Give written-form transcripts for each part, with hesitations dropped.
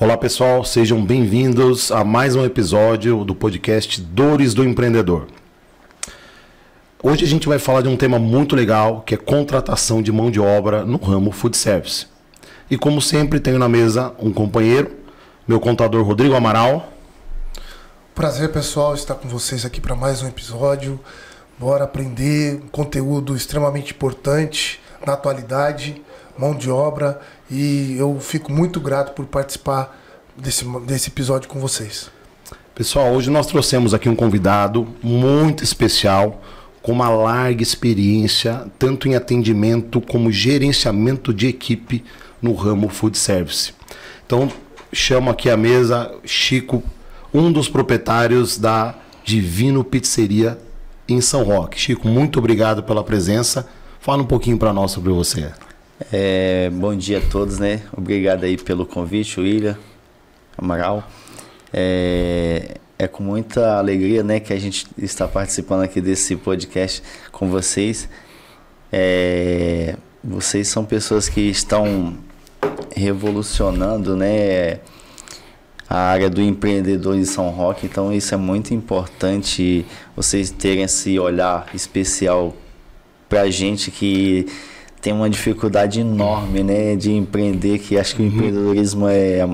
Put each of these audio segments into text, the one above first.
Olá pessoal, sejam bem-vindos a mais um episódio do podcast Dores do Empreendedor. Hoje a gente vai falar de um tema muito legal, que é contratação de mão de obra no ramo food service. E como sempre, tenho na mesa um companheiro, meu contador Rodrigo Amaral. Prazer pessoal estar com vocês aqui para mais um episódio. Bora aprender um conteúdo extremamente importante na atualidade, mão de obra, e eu fico muito grato por participar desse episódio com vocês. Pessoal, hoje nós trouxemos aqui um convidado muito especial, com uma larga experiência, tanto em atendimento como gerenciamento de equipe no ramo food service. Então, chamo aqui à mesa Chico, um dos proprietários da Divino Pizzeria em São Roque. Chico, muito obrigado pela presença. Fala um pouquinho para nós sobre você. Bom dia a todos, né? Obrigado aí pelo convite, William Amaral. É com muita alegria, né, que a gente está participando aqui desse podcast com vocês. Vocês são pessoas que estão revolucionando, né, a área do empreendedor em São Roque, então isso é muito importante, vocês terem esse olhar especial para a gente que tem uma dificuldade enorme, né, de empreender, que acho que o empreendedorismo é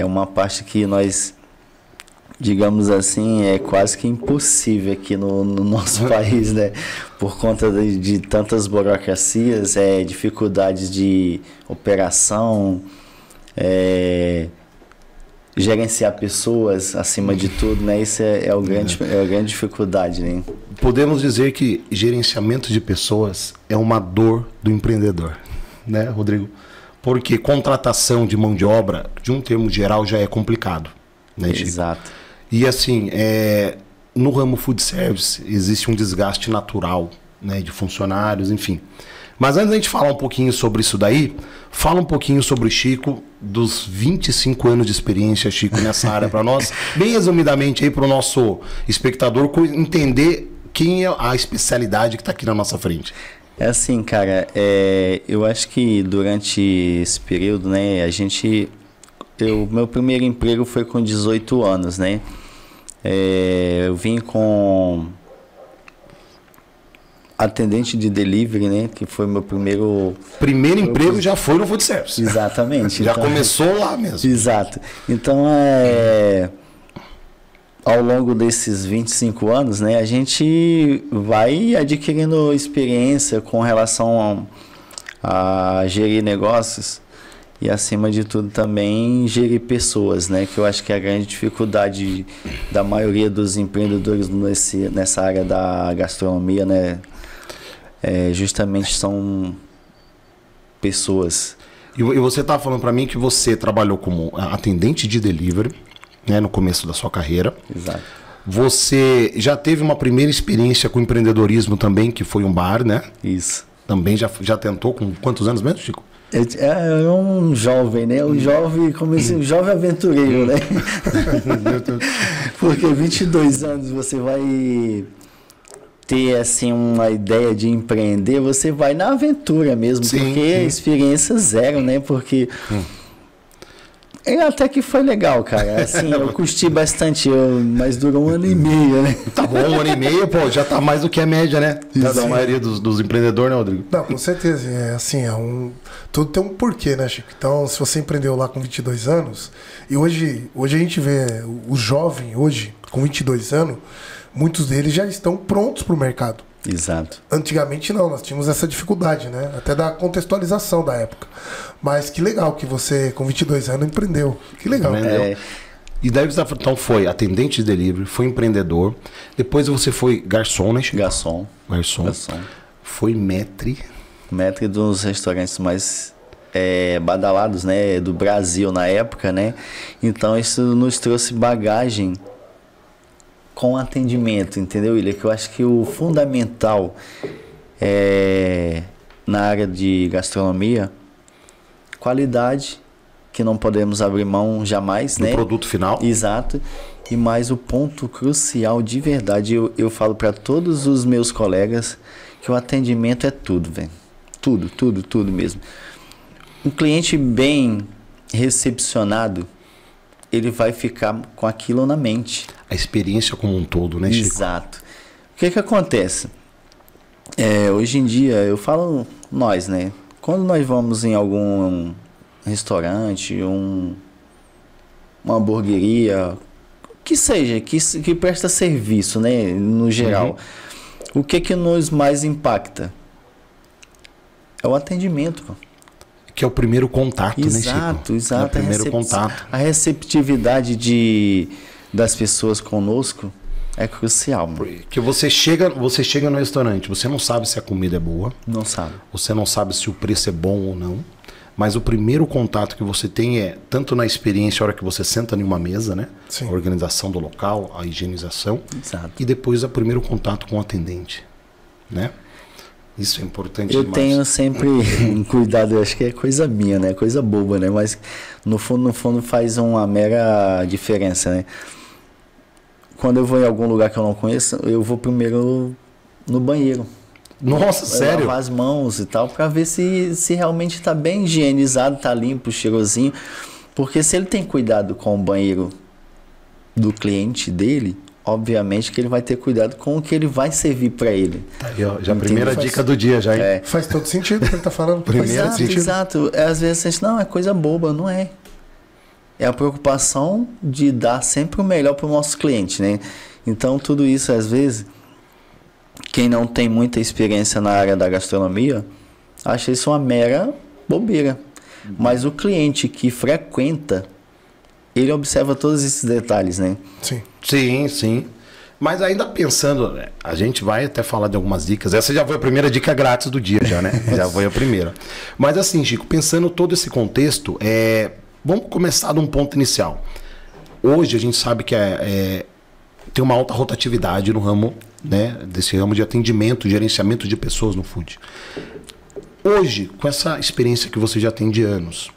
uma parte que nós, digamos assim, é quase que impossível aqui no nosso país, né, por conta de tantas burocracias, dificuldades de operação, gerenciar pessoas acima de tudo, né? Isso é a grande dificuldade, né? Podemos dizer que gerenciamento de pessoas é uma dor do empreendedor, né, Rodrigo? Porque contratação de mão de obra, de um termo geral, já é complicado, né, Chico? Exato. E assim, no ramo food service existe um desgaste natural, né, de funcionários, enfim. Mas antes da gente falar um pouquinho sobre isso daí, fala um pouquinho sobre o Chico, dos 25 anos de experiência, Chico, nessa área para nós, bem resumidamente aí para o nosso espectador entender quem é a especialidade que está aqui na nossa frente. É assim, cara, eu acho que durante esse período, né, meu primeiro emprego foi com 18 anos, né? Eu vim com atendente de delivery, né? Que foi meu primeiro emprego já foi no food service. Exatamente. Já então, começou lá mesmo. Exato. Então, ao longo desses 25 anos, né? A gente vai adquirindo experiência com relação a gerir negócios e, acima de tudo, também gerir pessoas, né? Que eu acho que é a grande dificuldade da maioria dos empreendedores nessa área da gastronomia, né? Justamente são pessoas. E você estava falando para mim que você trabalhou como atendente de delivery, né, no começo da sua carreira. Exato. Você já teve uma primeira experiência com empreendedorismo também, que foi um bar, né? Isso. Também já tentou, com quantos anos mesmo, Chico? É um jovem, né? Um jovem, como assim, um jovem aventureiro, né? Porque 22 anos você vai ter assim uma ideia de empreender, você vai na aventura mesmo, sim, porque sim. Experiência zero, né? Porque até que foi legal, cara. Assim, eu curti bastante, mas durou 1 ano e meio, né? Tá bom, 1 ano e meio, pô, já tá mais do que a média, né? Da maioria dos empreendedores, né, Rodrigo? Não, com certeza. Tudo tem um porquê, né, Chico? Então, se você empreendeu lá com 22 anos, e hoje a gente vê o jovem hoje, com 22 anos, muitos deles já estão prontos para o mercado. Exato. Antigamente não, nós tínhamos essa dificuldade, né? Até da contextualização da época. Mas que legal que você, com 22 anos, empreendeu. Que legal. E daí você então foi atendente de delivery, foi empreendedor, depois você foi garçom, né, Chico? Garçom. Foi maître. Maître dos restaurantes mais badalados, né, do Brasil na época, né? Então isso nos trouxe bagagem com atendimento, entendeu, William? Que eu acho que o fundamental na área de gastronomia, qualidade, que não podemos abrir mão jamais, né? Do produto final. Exato. E mais o ponto crucial de verdade, eu falo para todos os meus colegas que o atendimento é tudo, velho. Tudo mesmo. Um cliente bem recepcionado, ele vai ficar com aquilo na mente. A experiência como um todo, né, Chico? Exato. O que acontece? Hoje em dia, eu falo nós, né? Quando nós vamos em algum restaurante, uma hamburgueria, que seja, que presta serviço, né? No geral. O que nos mais impacta? É o atendimento, pô. Que é o primeiro contato, né, Chico? Exato. É o primeiro contato. A receptividade das pessoas conosco é crucial, mano. Porque você chega no restaurante, você não sabe se a comida é boa. Não sabe. Você não sabe se o preço é bom ou não. Mas o primeiro contato que você tem é tanto na experiência, a hora que você senta em uma mesa, né? Sim. A organização do local, a higienização. Exato. E depois o primeiro contato com o atendente, né? Isso é importante Eu demais. tenho sempre um cuidado, eu acho que é coisa minha, né? Coisa boba, né? Mas no fundo faz uma mera diferença, né? Quando eu vou em algum lugar que eu não conheço, eu vou primeiro no banheiro. Nossa, sério? Lavar as mãos e tal, pra ver se realmente tá bem higienizado, tá limpo, cheirosinho. Porque se ele tem cuidado com o banheiro do cliente dele, obviamente que ele vai ter cuidado com o que ele vai servir para ele. Aí, ó, já a primeira dica do dia, já, hein? Faz todo sentido o que ele tá falando. Exato. Às vezes a gente, não, é coisa boba, não é. É a preocupação de dar sempre o melhor para o nosso cliente, né? Então, tudo isso, às vezes, quem não tem muita experiência na área da gastronomia, acha isso uma mera bobeira. Mas o cliente que frequenta, ele observa todos esses detalhes, né? Sim. Mas ainda pensando, a gente vai até falar de algumas dicas. Essa já foi a primeira dica grátis do dia, já, né? Já foi a primeira. Mas assim, Chico, pensando todo esse contexto, vamos começar de um ponto inicial. Hoje a gente sabe que tem uma alta rotatividade no ramo, né? Desse ramo de atendimento, gerenciamento de pessoas no food. Hoje, com essa experiência que você já tem de anos,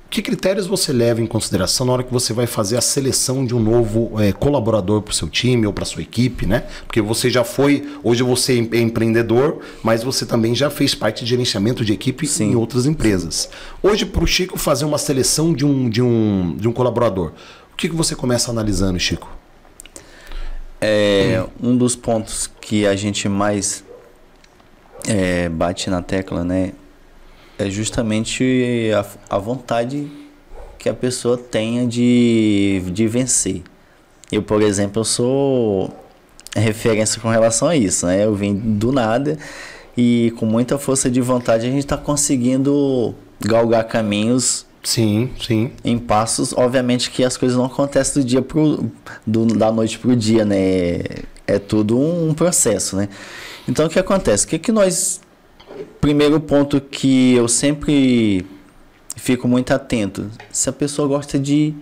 que critérios você leva em consideração na hora que você vai fazer a seleção de um novo colaborador para o seu time ou para a sua equipe, né? Porque você já foi, hoje você é empreendedor, mas você também já fez parte de gerenciamento de equipe em outras empresas. Hoje, para o Chico fazer uma seleção de um colaborador, o que você começa analisando, Chico? Um dos pontos que a gente mais bate na tecla, né? É justamente a vontade que a pessoa tenha de vencer. Eu, por exemplo, eu sou referência com relação a isso, né? Eu vim do nada e com muita força de vontade a gente está conseguindo galgar caminhos. Sim. Em passos. Obviamente que as coisas não acontecem da noite pro dia, né? É tudo um processo, né? Então, o que acontece? Primeiro ponto que eu sempre fico muito atento, se a pessoa gosta de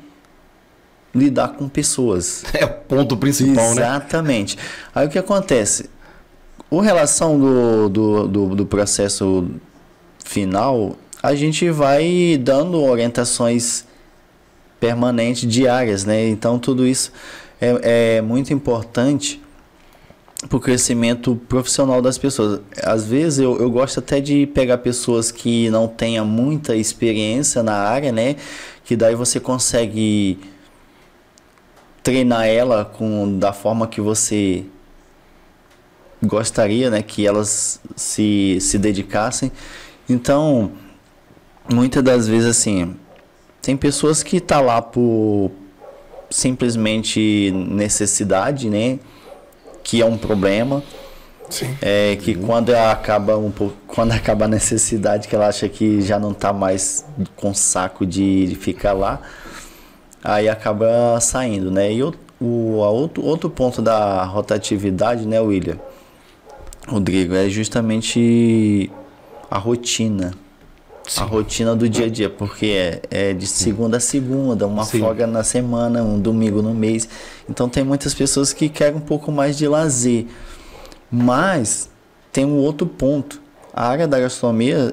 lidar com pessoas. É o ponto principal, né? Exatamente. Aí o que acontece? Com relação do processo final, a gente vai dando orientações permanentes, diárias, né? Então tudo isso é muito importante para o crescimento profissional das pessoas. Às vezes eu gosto até de pegar pessoas que não tenham muita experiência na área, né? Que daí você consegue treinar ela da forma que você gostaria, né? Que elas se dedicassem. Então, muitas das vezes, assim, tem pessoas que estão lá por simplesmente necessidade, né? Que é um problema. Sim. Que quando acaba a necessidade, que ela acha que já não está mais com saco de ficar lá, aí acaba saindo, né? E outro ponto da rotatividade, né, William, Rodrigo, é justamente a rotina. Sim. A rotina do dia a dia, porque é de segunda a segunda, uma folga na semana, um domingo no mês. Então tem muitas pessoas que querem um pouco mais de lazer. Mas tem um outro ponto. A área da gastronomia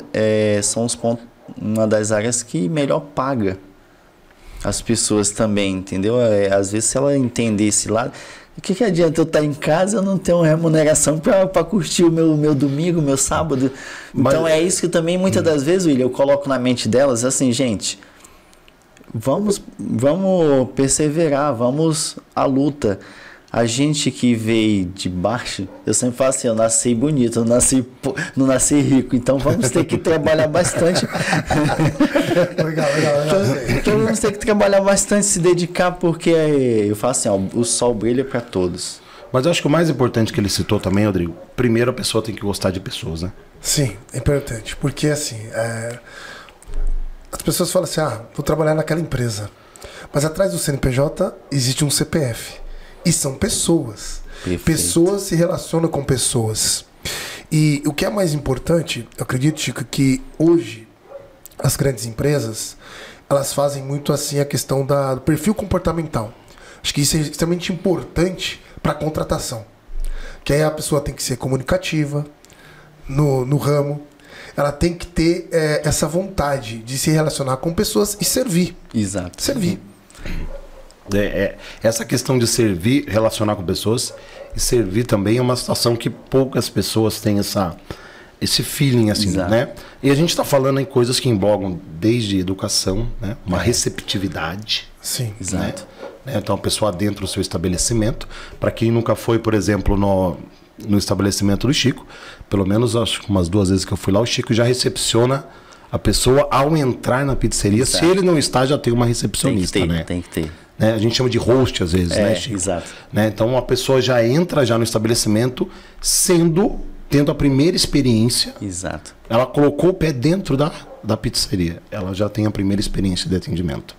uma das áreas que melhor paga as pessoas também, entendeu? Às vezes, se ela entender esse lado, o que adianta eu estar em casa e eu não ter uma remuneração para curtir o meu domingo, meu sábado? Então é isso que também muitas das vezes, William, eu coloco na mente delas assim, gente, vamos perseverar, vamos à luta. A gente que veio de baixo, eu sempre falo assim, eu nasci bonito, não nasci rico, então vamos ter que trabalhar bastante. Legal. Então vamos ter que trabalhar bastante, se dedicar, porque eu falo assim, ó, o sol brilha para todos. Mas eu acho que o mais importante que ele citou também, Rodrigo, primeiro a pessoa tem que gostar de pessoas, né? Sim, é importante, porque assim, as pessoas falam assim, vou trabalhar naquela empresa, mas atrás do CNPJ existe um CPF. E são pessoas. Perfeito. Pessoas se relacionam com pessoas. E o que é mais importante, eu acredito, Chico, que hoje as grandes empresas, elas fazem muito assim a questão do perfil comportamental. Acho que isso é extremamente importante para a contratação. Que aí a pessoa tem que ser comunicativa no ramo. Ela tem que ter essa vontade de se relacionar com pessoas e servir. Exato. Servir. Essa questão de servir, relacionar com pessoas e servir também é uma situação que poucas pessoas têm esse feeling assim, Exato. né? E a gente está falando em coisas que envolvem desde educação, né? Uma receptividade. Sim. Exato. Né? Então a pessoa dentro do seu estabelecimento, para quem nunca foi, por exemplo, no estabelecimento do Chico, pelo menos acho que umas 2 vezes que eu fui lá, o Chico já recepciona a pessoa ao entrar na pizzaria. Exato. Se ele não está, já tem uma recepcionista, né? Tem que ter. Né? A gente chama de host às vezes, né, Chico? Exato. Né? Então a pessoa já entra já no estabelecimento tendo a primeira experiência. Exato. Ela colocou o pé dentro da pizzaria. Ela já tem a primeira experiência de atendimento.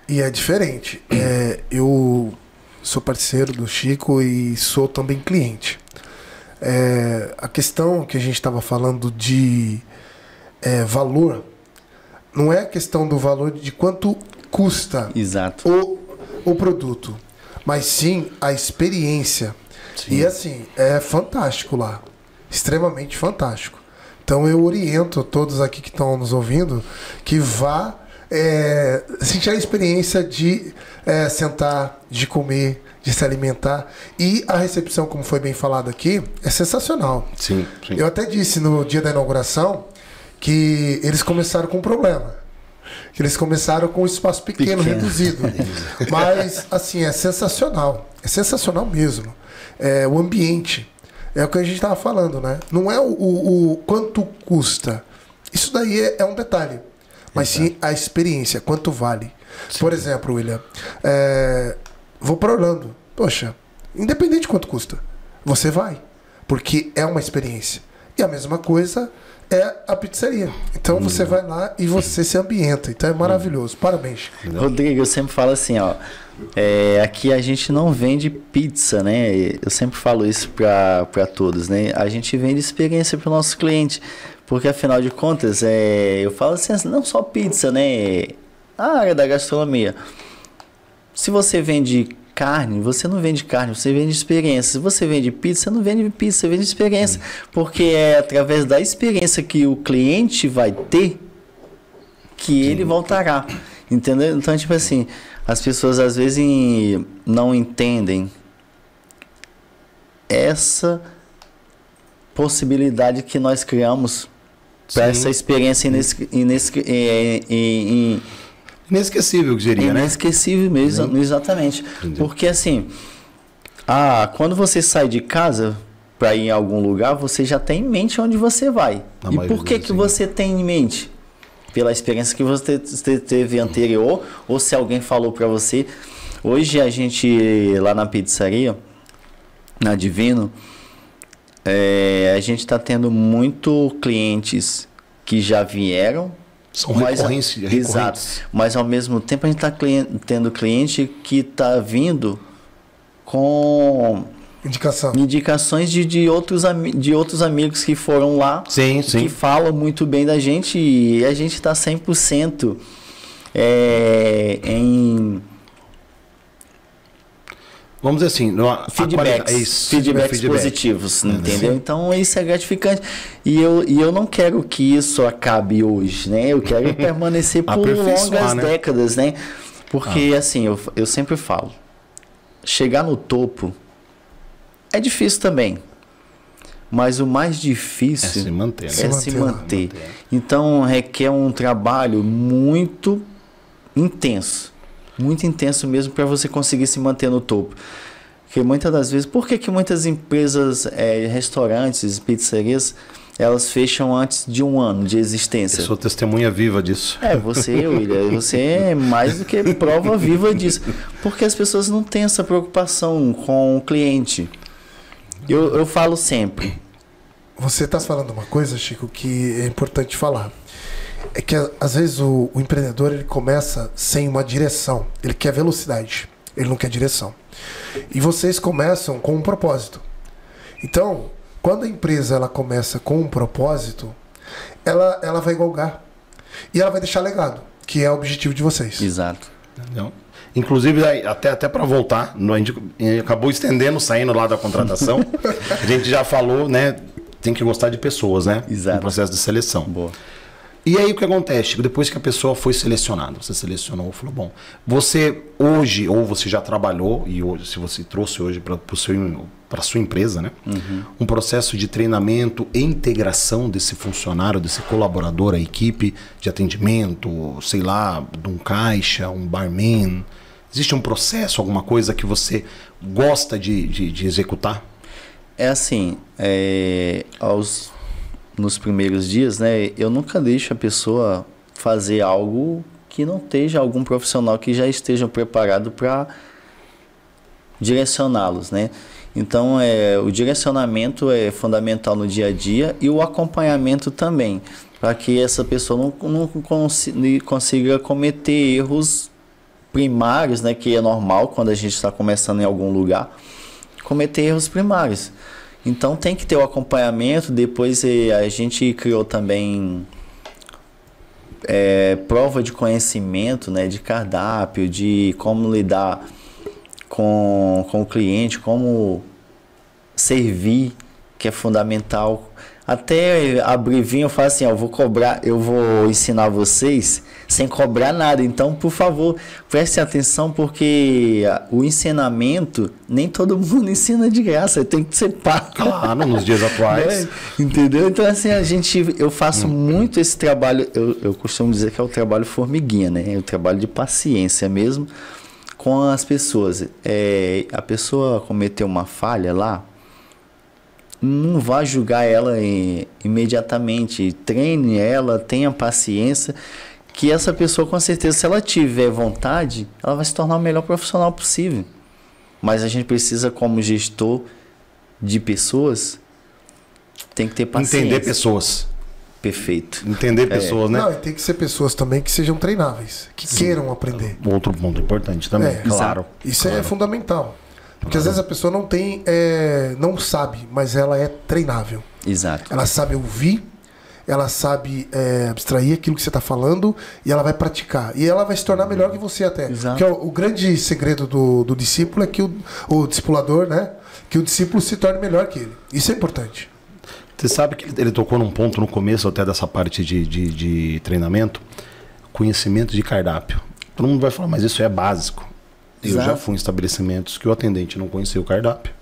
E é diferente. Eu sou parceiro do Chico e sou também cliente. A questão que a gente estava falando de valor, não é a questão do valor de quanto custa Exato. o produto, mas sim a experiência. Sim. E assim, é fantástico lá. Extremamente fantástico. Então eu oriento todos aqui que estão nos ouvindo que vá sentir a experiência de sentar, de comer, de se alimentar. E a recepção, como foi bem falado aqui, é sensacional. Sim. Eu até disse no dia da inauguração que eles começaram com um problema. Que eles começaram com um espaço pequeno. Reduzido. Mas, assim, é sensacional. É sensacional mesmo. O ambiente. É o que a gente estava falando, né? Não é o quanto custa. Isso daí é um detalhe. Mas sim a experiência, quanto vale. Sim. Por exemplo, William, vou para Orlando. Poxa, independente de quanto custa, você vai. Porque é uma experiência. E a mesma coisa é a pizzaria. Então você vai lá e você se ambienta. Então é maravilhoso. Parabéns. Rodrigo, eu sempre falo assim, ó. Aqui a gente não vende pizza, né? Eu sempre falo isso para todos, né? A gente vende experiência para o nosso cliente. Porque afinal de contas, eu falo assim, não só pizza, né? A área da gastronomia. Se você vende carne, você não vende carne, você vende experiência. Se você vende pizza, você não vende pizza, você vende experiência. Porque é através da experiência que o cliente vai ter que ele voltará. Entendeu? Então, tipo assim, as pessoas às vezes não entendem essa possibilidade que nós criamos para essa experiência inesquecível que seria, né? Inesquecível mesmo, exatamente. Entendi. Porque assim, quando você sai de casa para ir em algum lugar, você já tem em mente onde você vai. E por que você tem em mente? Pela experiência que você teve anterior, ou se alguém falou para você. Hoje a gente, lá na pizzaria, na Divino, a gente está tendo muito clientes que já vieram. São recorrentes. Exato. Mas ao mesmo tempo a gente está tendo cliente que está vindo com indicações de outros amigos que foram lá, que falam muito bem da gente, e a gente está 100% em... Vamos dizer assim, feedbacks positivos, entendeu? Sim. Então isso é gratificante. E eu não quero que isso acabe hoje, né? Eu quero permanecer por longas décadas, né? Porque assim, eu sempre falo, chegar no topo é difícil também. Mas o mais difícil é se manter. Então requer um trabalho muito intenso. Muito intenso mesmo para você conseguir se manter no topo. Porque muitas das vezes... Por que muitas empresas, restaurantes, pizzarias, elas fecham antes de 1 ano de existência? Eu sou testemunha viva disso. Você, William, você é mais do que prova viva disso. Porque as pessoas não têm essa preocupação com o cliente. Eu falo sempre. Você está falando uma coisa, Chico, que é importante falar. É que às vezes o empreendedor ele começa sem uma direção. Ele quer velocidade, ele não quer direção. E vocês começam com um propósito. Então, quando a empresa ela começa com um propósito, ela vai galgar. E ela vai deixar legado, que é o objetivo de vocês. Exato. Entendeu? Inclusive, até para voltar, a gente acabou estendendo, saindo lá da contratação. A gente já falou, né? Tem que gostar de pessoas, né? Exato. No processo de seleção. Boa. E aí o que acontece? Depois que a pessoa foi selecionada, você selecionou, falou, bom, você hoje, ou você já trabalhou, e hoje, se você trouxe hoje para a sua empresa, né? Um processo de treinamento e integração desse funcionário, desse colaborador, a equipe de atendimento, sei lá, de um caixa, um barman. Existe um processo, alguma coisa que você gosta de executar? É assim, nos primeiros dias, né, eu nunca deixo a pessoa fazer algo que não esteja algum profissional que já esteja preparado para direcioná-los, né? Então, o direcionamento é fundamental no dia a dia e o acompanhamento também, para que essa pessoa não consiga cometer erros primários, né, que é normal quando a gente está começando em algum lugar, cometer erros primários. Então tem que ter o acompanhamento. Depois a gente criou também prova de conhecimento, né, de cardápio, de como lidar com o cliente, como servir, que é fundamental. Até abrir vinho, eu falo assim, eu vou ensinar vocês sem cobrar nada. Então, por favor, preste atenção, porque o ensinamento, nem todo mundo ensina de graça, tem que ser pago. Claro, nos dias atuais. Entendeu? Então, assim, eu faço muito esse trabalho, eu costumo dizer que é o trabalho formiguinha, né? É o trabalho de paciência mesmo com as pessoas. A pessoa cometeu uma falha lá, não vá julgar ela imediatamente. Treine ela, tenha paciência, que essa pessoa, com certeza, se ela tiver vontade, ela vai se tornar o melhor profissional possível. Mas a gente precisa, como gestor de pessoas, tem que ter paciência. Entender pessoas. Perfeito. Entender pessoas, né? Não, e tem que ser pessoas também que sejam treináveis, que queiram aprender. Outro ponto importante também, claro. Isso é fundamental. Porque às vezes a pessoa não sabe, mas ela é treinável. Exato. Ela sabe ouvir, ela sabe abstrair aquilo que você está falando e ela vai praticar. E ela vai se tornar melhor que você até. Exato. Porque o grande segredo do discípulo é que o discipulador, né? Que o discípulo se torne melhor que ele. Isso é importante. Você sabe que ele tocou num ponto no começo até dessa parte de treinamento, conhecimento de cardápio. Todo mundo vai falar, mas isso é básico. Exato. Eu já fui em estabelecimentos que o atendente não conhecia o cardápio.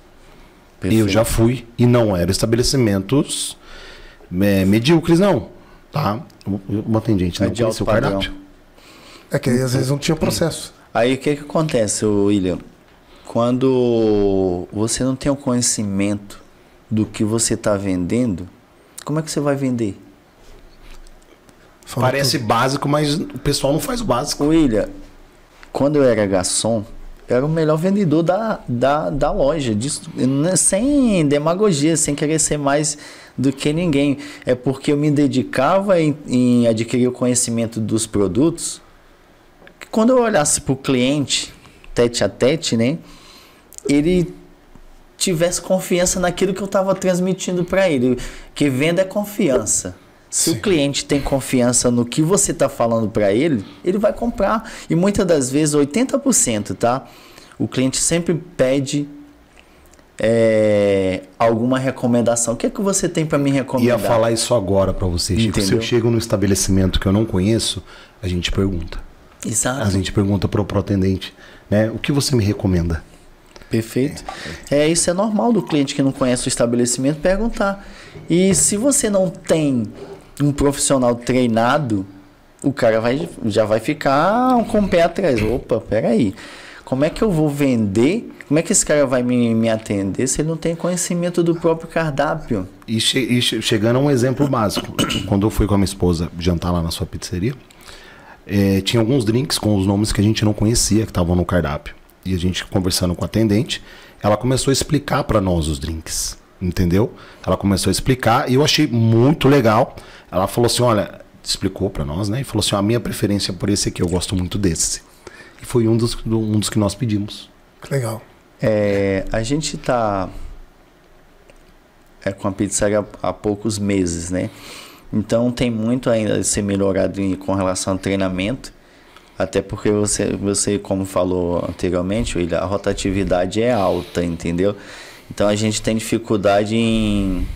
Perfeito. Eu já fui e não eram estabelecimentos medíocres, não. Tá? O atendente não conhecia o cardápio. É que às vezes não tinha processo. Aí o que acontece, William? Quando você não tem o conhecimento do que você está vendendo, como é que você vai vender? Parece básico, mas o pessoal não faz o básico. William, quando eu era garçom, eu era o melhor vendedor da loja, sem demagogia, sem querer ser mais do que ninguém. É porque eu me dedicava em adquirir o conhecimento dos produtos, que quando eu olhasse para o cliente, tete a tete, né, ele tivesse confiança naquilo que eu estava transmitindo para ele. Que venda é confiança. Se o cliente tem confiança no que você está falando para ele, ele vai comprar. E muitas das vezes, 80%, tá? O cliente sempre pede alguma recomendação. O que é que você tem para me recomendar? Ia falar isso agora para você, Chico. Entendeu? Se eu chego num estabelecimento que eu não conheço, a gente pergunta. Exato. A gente pergunta para o atendente, né? O que você me recomenda? Perfeito. Isso é normal do cliente que não conhece o estabelecimento perguntar. E se você não tem um profissional treinado o cara já vai ficar com o pé atrás. Opa, peraí. Como é que eu vou vender? Como é que esse cara vai me atender se ele não tem conhecimento do próprio cardápio? E chegando a um exemplo básico. Quando eu fui com a minha esposa jantar lá na sua pizzaria, tinha alguns drinks com os nomes que a gente não conhecia, que estavam no cardápio. E a gente conversando com a atendente, ela começou a explicar para nós os drinks, entendeu? Ela começou a explicar e eu achei muito legal. Ela falou assim, olha, explicou para nós, né? E falou assim, a minha preferência por esse aqui, eu gosto muito desse. E foi um dos que nós pedimos. Legal. A gente tá com a pizzaria há poucos meses, né? Então tem muito ainda a ser melhorado com relação ao treinamento. Até porque você como falou anteriormente, William, a rotatividade é alta, entendeu? Então a gente tem dificuldade em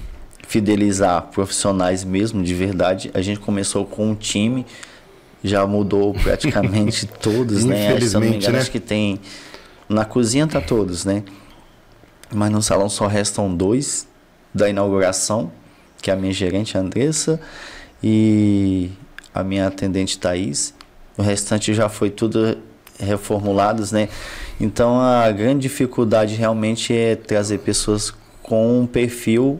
fidelizar profissionais mesmo, de verdade. A gente começou com um time, já mudou praticamente todos, né? Se eu não me engano, né? acho que tem... Na cozinha tá todos, né? Mas no salão só restam 2 da inauguração, que é a minha gerente, a Andressa, e a minha atendente, Thaís. O restante já foi tudo reformulados, né? Então a grande dificuldade realmente é trazer pessoas com um perfil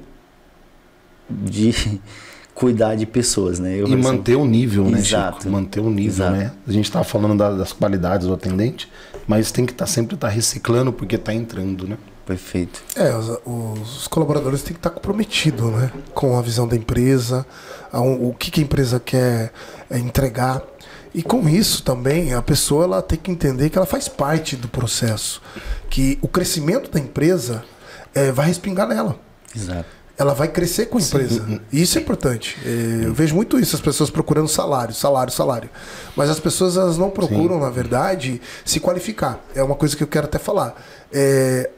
de cuidar de pessoas, né? E manter o nível, né, Exato. Chico? Manter o nível, Exato. né? A gente estava falando das qualidades do atendente, mas tem que sempre estar reciclando porque está entrando, né? Perfeito. Os colaboradores têm que estar comprometidos, né, com a visão da empresa, o que a empresa quer entregar. E com isso também a pessoa ela tem que entender que ela faz parte do processo, que o crescimento da empresa vai respingar nela. Exato. Ela vai crescer com a empresa. Sim. E isso é importante. Eu vejo muito isso, as pessoas procurando salário. Mas as pessoas elas não procuram, Sim. na verdade, se qualificar. É uma coisa que eu quero até falar.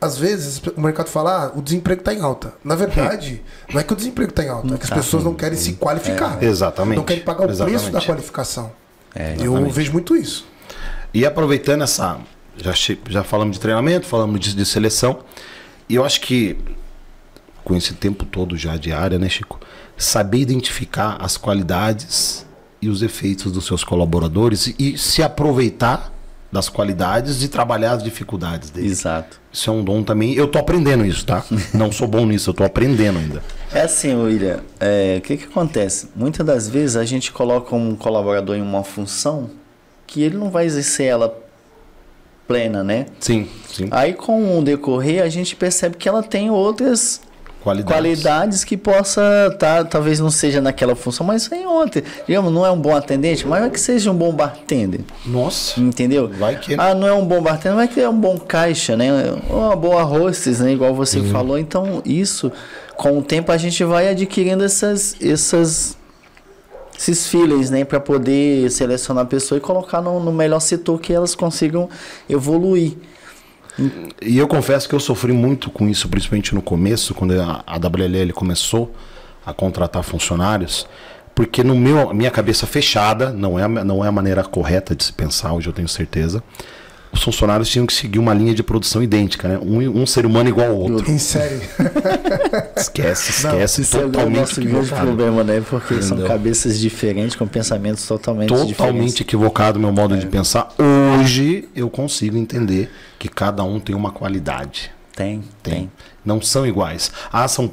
Às vezes o mercado fala, o desemprego está em alta. Na verdade, não é que o desemprego está em alta, é que as pessoas não querem se qualificar. Exatamente. Não querem pagar o preço da qualificação. Eu vejo muito isso. E aproveitando já falamos de treinamento, falamos de seleção, e eu acho que com esse tempo todo já de área, né, Chico? Saber identificar as qualidades e os efeitos dos seus colaboradores e se aproveitar das qualidades e trabalhar as dificuldades deles. Exato. Isso é um dom também. Eu tô aprendendo isso, tá? Não sou bom nisso, eu tô aprendendo ainda. É assim, William, o que acontece? Muitas das vezes a gente coloca um colaborador em uma função que ele não vai exercer ela plena, né? Sim. Aí com o decorrer a gente percebe que ela tem outras qualidades que possa talvez não seja naquela função, mas em outra. Digamos, não é um bom atendente, mas vai que seja um bom bartender. Nossa. Entendeu? Vai que... não é um bom bartender, vai que é um bom caixa, né? Uma boa hostess, né? Igual você falou. Então, isso, com o tempo, a gente vai adquirindo esses feelings, né? Para poder selecionar a pessoa e colocar no melhor setor que elas consigam evoluir. E eu confesso que eu sofri muito com isso, principalmente no começo, quando a WLL começou a contratar funcionários, porque minha cabeça fechada, não é a maneira correta de se pensar, hoje eu tenho certeza, os funcionários tinham que seguir uma linha de produção idêntica, né? Um ser humano igual ao outro. Em série. Esquece, isso totalmente é o nosso grande problema, né? Porque Entendeu? são cabeças diferentes, com pensamentos totalmente diferentes. Equivocado o meu modo de pensar. Hoje eu consigo entender que cada um tem uma qualidade. Tem. Não são iguais.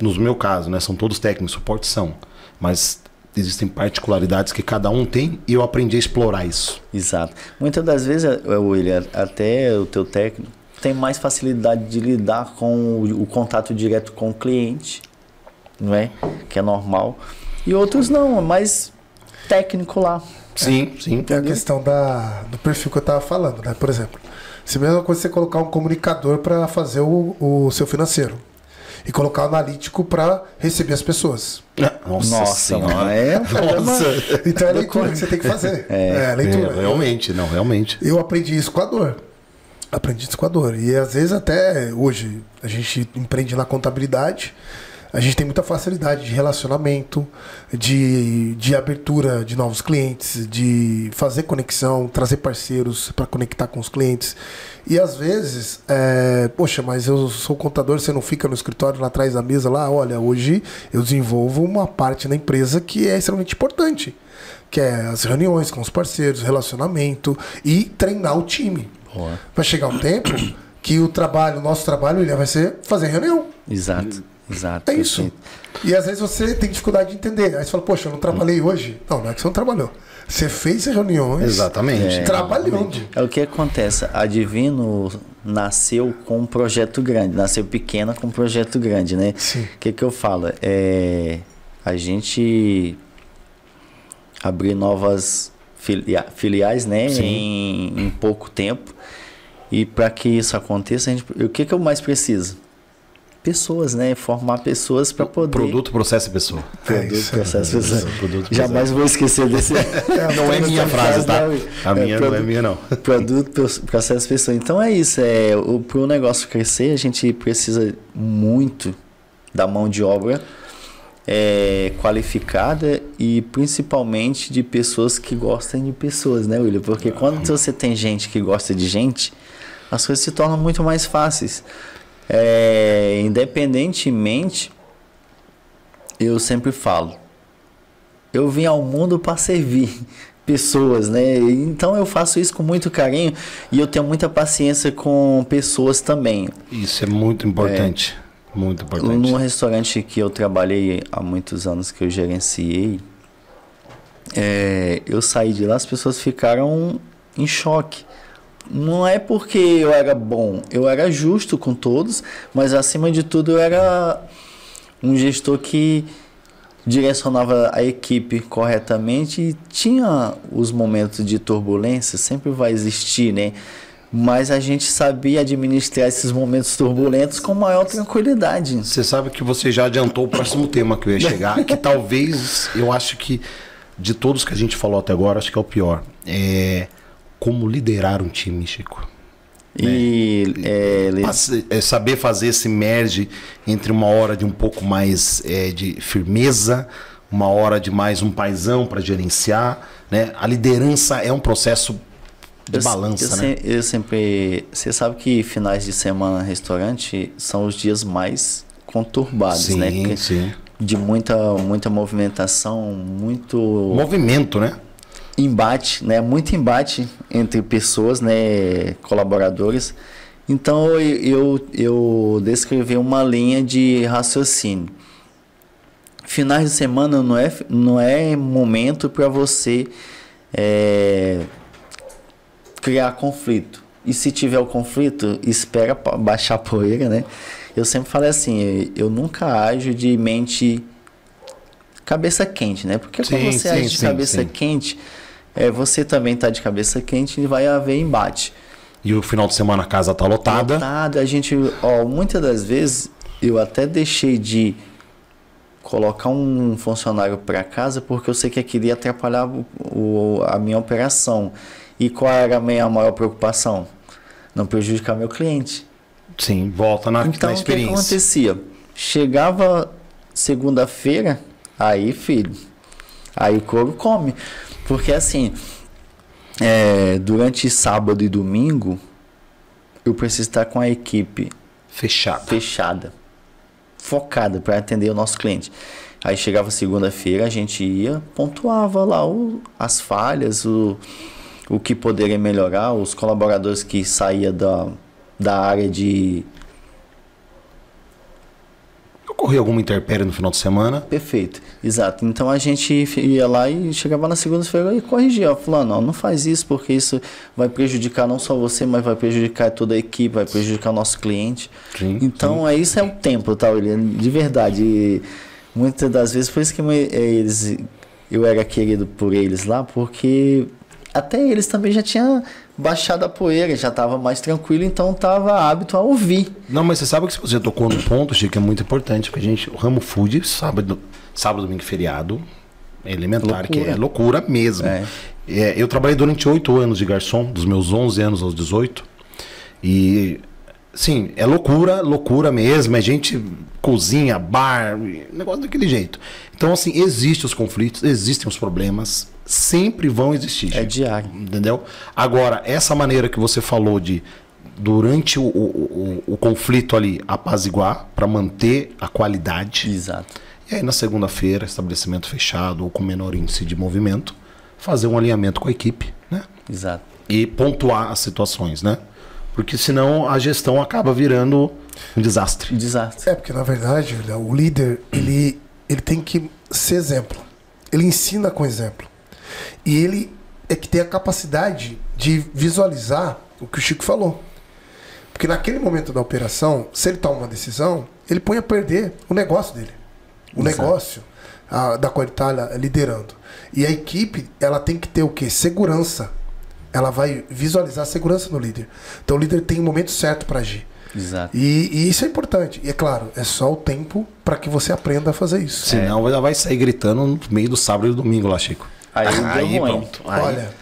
No meu caso, né? São todos técnicos, suporte são. Mas existem particularidades que cada um tem e eu aprendi a explorar isso. Exato. Muitas das vezes, William, até o teu técnico tem mais facilidade de lidar com o contato direto com o cliente, não é? Que é normal. E outros não, é mais técnico lá. Sim. Tem a questão do perfil que eu estava falando, né? Por exemplo, se mesma coisa você colocar um comunicador para fazer o seu financeiro e colocar o analítico para receber as pessoas. Nossa senhora. Então é a leitura que você tem que fazer. Leitura. Realmente. Eu aprendi isso com a dor. E às vezes até hoje a gente empreende na contabilidade. a gente tem muita facilidade de relacionamento, de abertura de novos clientes, de fazer conexão, trazer parceiros para conectar com os clientes. E às vezes, poxa, mas eu sou contador, você não fica no escritório lá atrás da mesa lá, olha, hoje eu desenvolvo uma parte da empresa que é extremamente importante, que é as reuniões com os parceiros, relacionamento e treinar o time. Boa. Vai chegar um tempo que o nosso trabalho, ele vai ser fazer reunião. Exato. É isso. E às vezes você tem dificuldade de entender. Aí você fala, poxa, eu não trabalhei hoje. Não é que você não trabalhou. Você fez reuniões. Exatamente. Trabalhando. É o que acontece. A Divino nasceu com um projeto grande. Nasceu pequena com um projeto grande, né? Sim. O que eu falo? A gente abrir novas filiais, né? Em pouco tempo. E para que isso aconteça, o que eu mais preciso? Pessoas, né? Formar pessoas para poder... Produto, processo e pessoa. Produto, processo e pessoa. Produto, Jamais vou esquecer desse... Não é minha frase, tá? A minha não é minha, não. Produto, processo e pessoa. Então é isso. Para o negócio crescer, a gente precisa muito da mão de obra qualificada e principalmente de pessoas que gostem de pessoas, né, William? Porque quando você tem gente que gosta de gente, as coisas se tornam muito mais fáceis. Independentemente, eu sempre falo, eu vim ao mundo para servir pessoas, né? Então eu faço isso com muito carinho e eu tenho muita paciência com pessoas também. Isso é muito importante. Muito importante. Num restaurante que eu trabalhei há muitos anos, que eu gerenciei, eu saí de lá, as pessoas ficaram em choque. Não é porque eu era bom, eu era justo com todos, mas acima de tudo eu era um gestor que direcionava a equipe corretamente e tinha os momentos de turbulência, sempre vai existir, né? Mas a gente sabia administrar esses momentos turbulentos com maior tranquilidade. Você sabe que você já adiantou o próximo tema que eu ia chegar, que talvez, eu acho que de todos que a gente falou até agora, acho que é o pior. Como liderar um time, Chico. E saber fazer esse merge entre uma hora de um pouco mais de firmeza, uma hora de mais um paizão para gerenciar, né? A liderança é um processo de balança, né? Eu sempre... Você sabe que finais de semana restaurante são os dias mais conturbados, sim, né? Sim. De muita movimentação, muito... Movimento, né? Embate, né? Muito embate entre pessoas, né? Colaboradores. Então eu descrevi uma linha de raciocínio. Finais de semana não é momento para você criar conflito. E se tiver o conflito, espera baixar a poeira, né? Eu sempre falei assim, eu nunca ajo de mente cabeça quente, né? Porque quando você age de cabeça quente, você também está de cabeça quente e vai haver embate. E o final de semana a casa tá lotada. A gente, muitas das vezes, eu até deixei de colocar um funcionário para casa porque eu sei que aquilo ia atrapalhar a minha operação. E qual era a minha maior preocupação? Não prejudicar meu cliente. Sim, volta na experiência. Então, o que acontecia? Chegava segunda-feira, aí, filho, aí o couro come. Porque, assim, durante sábado e domingo, eu preciso estar com a equipe fechada, focada para atender o nosso cliente. Aí chegava segunda-feira, a gente ia, pontuava lá as falhas, o que poderia melhorar, os colaboradores que saíam da área de... Ocorreu alguma intempérie no final de semana? Perfeito, exato. Então a gente ia lá e chegava na segunda-feira e corrigia, falando, não faz isso porque isso vai prejudicar não só você, mas vai prejudicar toda a equipe, vai prejudicar o nosso cliente. Sim, então sim. Isso é o tempo, tá, William? De verdade. E muitas das vezes, por isso que eu era querido por eles lá, porque até eles também já tinham baixado a poeira, já estava mais tranquilo, então estava hábito a ouvir. Não, mas você sabe que se você tocou no ponto, Chico, é muito importante, porque o ramo food, sábado, domingo e feriado, é elementar, loucura. Que é loucura mesmo. Eu trabalhei durante 8 anos de garçom, dos meus 11 anos aos 18, e sim, é loucura mesmo. É gente, cozinha, bar, negócio daquele jeito. Então, assim, existem os conflitos, existem os problemas, sempre vão existir. É diário. Entendeu? Agora, essa maneira que você falou de, durante o conflito ali, apaziguar, para manter a qualidade. Exato. E aí, na segunda-feira, estabelecimento fechado ou com menor índice de movimento, fazer um alinhamento com a equipe, né? Exato. E pontuar as situações, né? Porque senão a gestão acaba virando um desastre. Desastre. É, porque na verdade, o líder, ele tem que ser exemplo. Ele ensina com exemplo. E ele é que tem a capacidade de visualizar o que o Chico falou. Porque naquele momento da operação, se ele toma uma decisão, ele põe a perder o negócio dele. O Exato. negócio da qual ele está liderando. E a equipe, ela tem que ter o quê? Segurança. Ela vai visualizar a segurança no líder. Então o líder tem o momento certo para agir. Exato. E isso é importante. E é claro, é só o tempo para que você aprenda a fazer isso. Senão ela vai sair gritando no meio do sábado e do domingo lá, Chico. Aí deu ruim. pronto. Aí, Olha,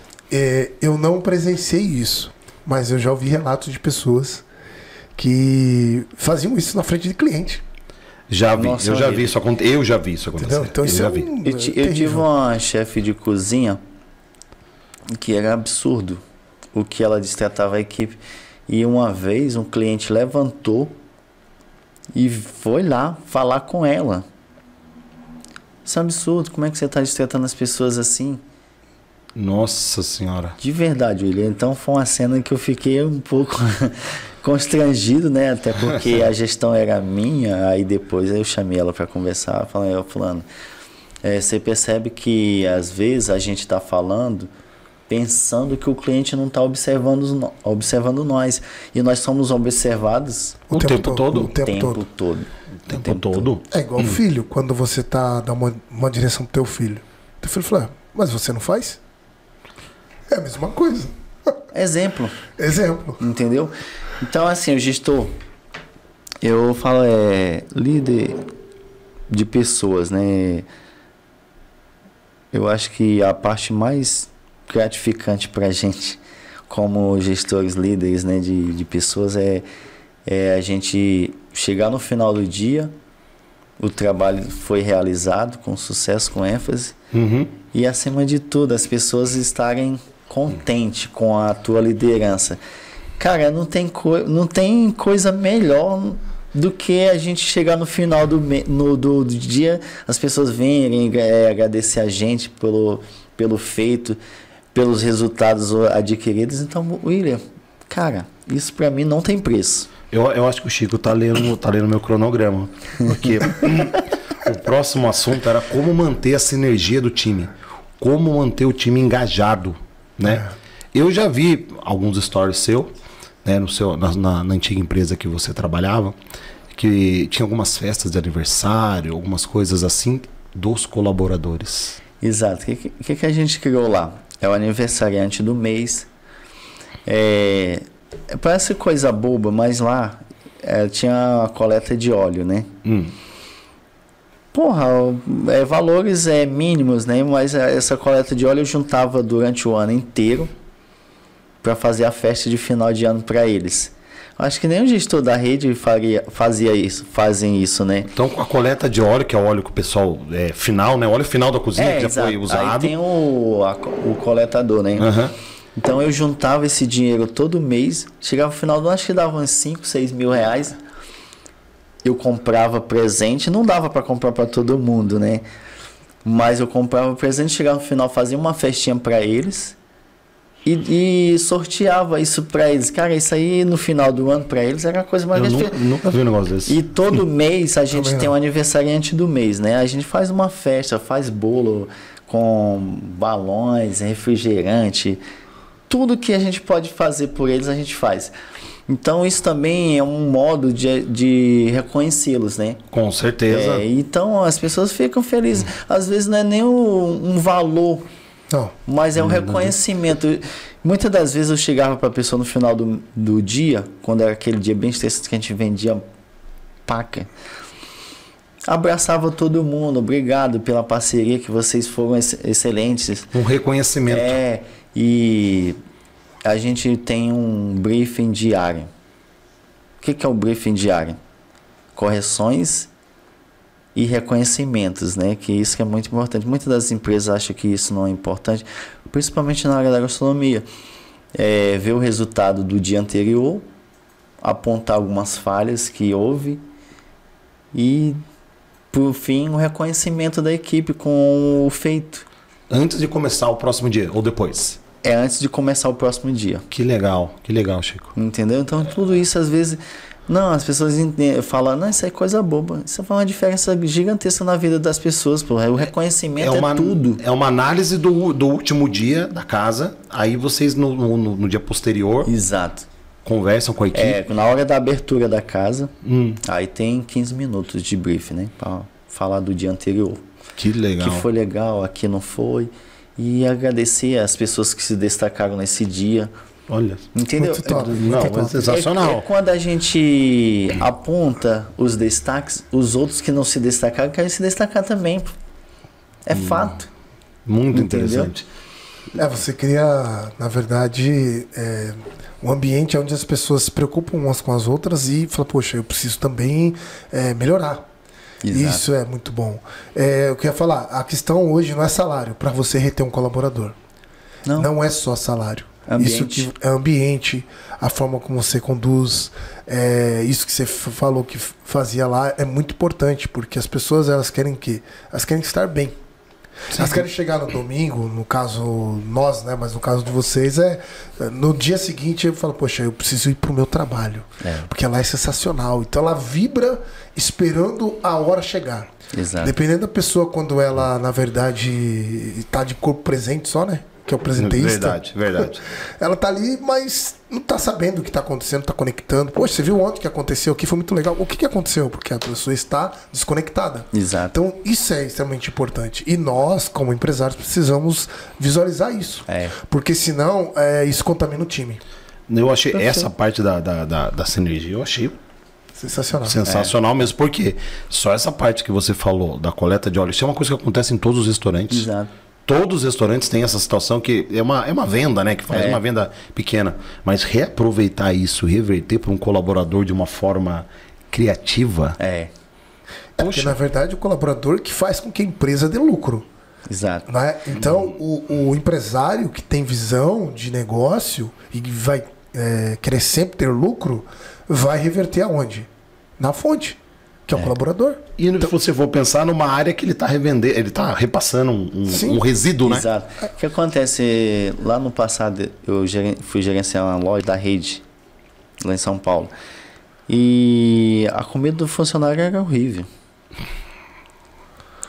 eu não presenciei isso, mas eu já ouvi relatos de pessoas que faziam isso na frente de cliente. já vi, Nossa, eu já horrível. vi isso acontecer. Eu já vi isso acontecer. Entendeu? Então eu isso já é vi. Eu tive uma chefe de cozinha que era absurdo o que ela destratava a equipe. E uma vez um cliente levantou e foi lá falar com ela. Isso é um absurdo, como é que você está destratando as pessoas assim? Nossa senhora. De verdade, William. Então foi uma cena que eu fiquei um pouco constrangido, né? Até porque a gestão era minha. Aí depois eu chamei ela para conversar. Falei, fulano, você percebe que às vezes a gente está falando pensando que o cliente não está observando nós. E nós somos observados O tempo todo? O tempo todo. O tempo todo. É igual o filho, quando você tá dando uma direção pro teu filho. Teu filho fala, mas você não faz? É a mesma coisa. Exemplo. Exemplo. Entendeu? Então, assim, o gestor, eu falo, líder de pessoas, né? Eu acho que a parte mais gratificante pra gente, como gestores, líderes, né, de pessoas, é a gente chegar no final do dia, o trabalho foi realizado com sucesso, com ênfase, e acima de tudo, as pessoas estarem contentes com a tua liderança. Cara, não tem coisa melhor do que a gente chegar no final do dia, as pessoas virem agradecer a gente pelo feito, pelos resultados adquiridos. Então, William, cara, isso pra mim não tem preço. Eu acho que o Chico tá lendo meu cronograma. Porque o próximo assunto era como manter a sinergia do time. Como manter o time engajado, né? Eu já vi alguns stories seu, né, na antiga empresa que você trabalhava, que tinha algumas festas de aniversário, algumas coisas assim, dos colaboradores. Exato. O que a gente criou lá? É o aniversariante do mês. Parece coisa boba, mas lá tinha a coleta de óleo, né? Porra, valores mínimos, né? Mas essa coleta de óleo eu juntava durante o ano inteiro para fazer a festa de final de ano para eles. Acho que nem o gestor da rede fazem isso, né? Então, com a coleta de óleo, que é o óleo que o pessoal final, né? O óleo final da cozinha que já exato. foi usado. Aí tem o coletador, né? Então eu juntava esse dinheiro todo mês, chegava no final do ano, acho que dava uns 5, 6 mil reais. Eu comprava presente, não dava para comprar para todo mundo, né? Mas eu comprava presente, chegava no final, fazia uma festinha para eles e sorteava isso para eles. Cara, isso aí no final do ano para eles era a coisa mais nunca vi um negócio desse. E todo mês a gente tem um aniversariante do mês, né? A gente faz uma festa, faz bolo com balões, refrigerante, tudo que a gente pode fazer por eles a gente faz. Então isso também é um modo de reconhecê-los, né? Com certeza. Então as pessoas ficam felizes. Às vezes não é nem um valor, Não. mas é um reconhecimento. Muitas das vezes eu chegava para a pessoa no final do dia, quando era aquele dia bem estressante que a gente vendia paca, abraçava todo mundo, obrigado pela parceria, que vocês foram excelentes. Um reconhecimento. E a gente tem um briefing diário, que é o briefing diário? Correções e reconhecimentos, né? Que isso que é muito importante. Muitas das empresas acham que isso não é importante, principalmente na área da gastronomia. Ver o resultado do dia anterior, apontar algumas falhas que houve e, por fim, o reconhecimento da equipe com o feito. Antes de começar o próximo dia ou depois? Antes de começar o próximo dia. Que legal, Chico. Entendeu? Então, tudo isso, às vezes... Não, as pessoas falam, não, isso é coisa boba. Isso faz uma diferença gigantesca na vida das pessoas, pô. O reconhecimento é tudo. É uma análise do último dia da casa, aí vocês no dia posterior... Exato. Conversam com a equipe. Na hora da abertura da casa, aí tem 15 minutos de briefing, né? Pra falar do dia anterior. Que legal. Que foi legal, aqui não foi. E agradecer as pessoas que se destacaram nesse dia. Olha. Entendeu? Muito top, É sensacional. Quando a gente aponta os destaques, os outros que não se destacaram querem se destacar também. É fato. Muito Entendeu? interessante. Você cria, na verdade, um ambiente onde as pessoas se preocupam umas com as outras e falam, poxa, eu preciso também melhorar. Exato. Isso é muito bom. Eu queria falar, a questão hoje não é salário para você reter um colaborador. Não é só salário. Ambiente. Isso que é ambiente, a forma como você conduz, isso que você falou que fazia lá é muito importante, porque as pessoas elas querem o quê? Elas querem estar bem. Sim. Elas querem chegar no domingo, no caso nós, né? Mas no caso de vocês no dia seguinte eu falo, poxa, eu preciso ir pro meu trabalho, porque lá é sensacional. Então ela vibra esperando a hora chegar. Exato. Dependendo da pessoa, quando ela na verdade está de corpo presente só, né? Que é o presenteísta. Verdade. Ela tá ali, mas não tá sabendo o que tá acontecendo, tá conectando. Poxa, você viu ontem o que aconteceu aqui? Foi muito legal. O que aconteceu? Porque a pessoa está desconectada. Exato. Então, isso é extremamente importante. E nós, como empresários, precisamos visualizar isso. Porque senão, isso contamina o time. Eu achei essa parte da sinergia, eu achei sensacional mesmo. Porque só essa parte que você falou da coleta de óleo, isso é uma coisa que acontece em todos os restaurantes. Exato. Todos os restaurantes têm essa situação que é uma venda, né? Que faz uma venda pequena. Mas reaproveitar isso, reverter para um colaborador de uma forma criativa. Porque, na verdade, o colaborador que faz com que a empresa dê lucro. Exato. Né? Então, o empresário que tem visão de negócio e vai querer sempre ter lucro, vai reverter aonde? Na fonte, que é o colaborador. E se você for pensar numa área que ele está revendendo, ele está repassando um resíduo, né? Exato. O que acontece, lá no passado, eu fui gerenciar uma loja da Rede, lá em São Paulo. E a comida do funcionário era horrível.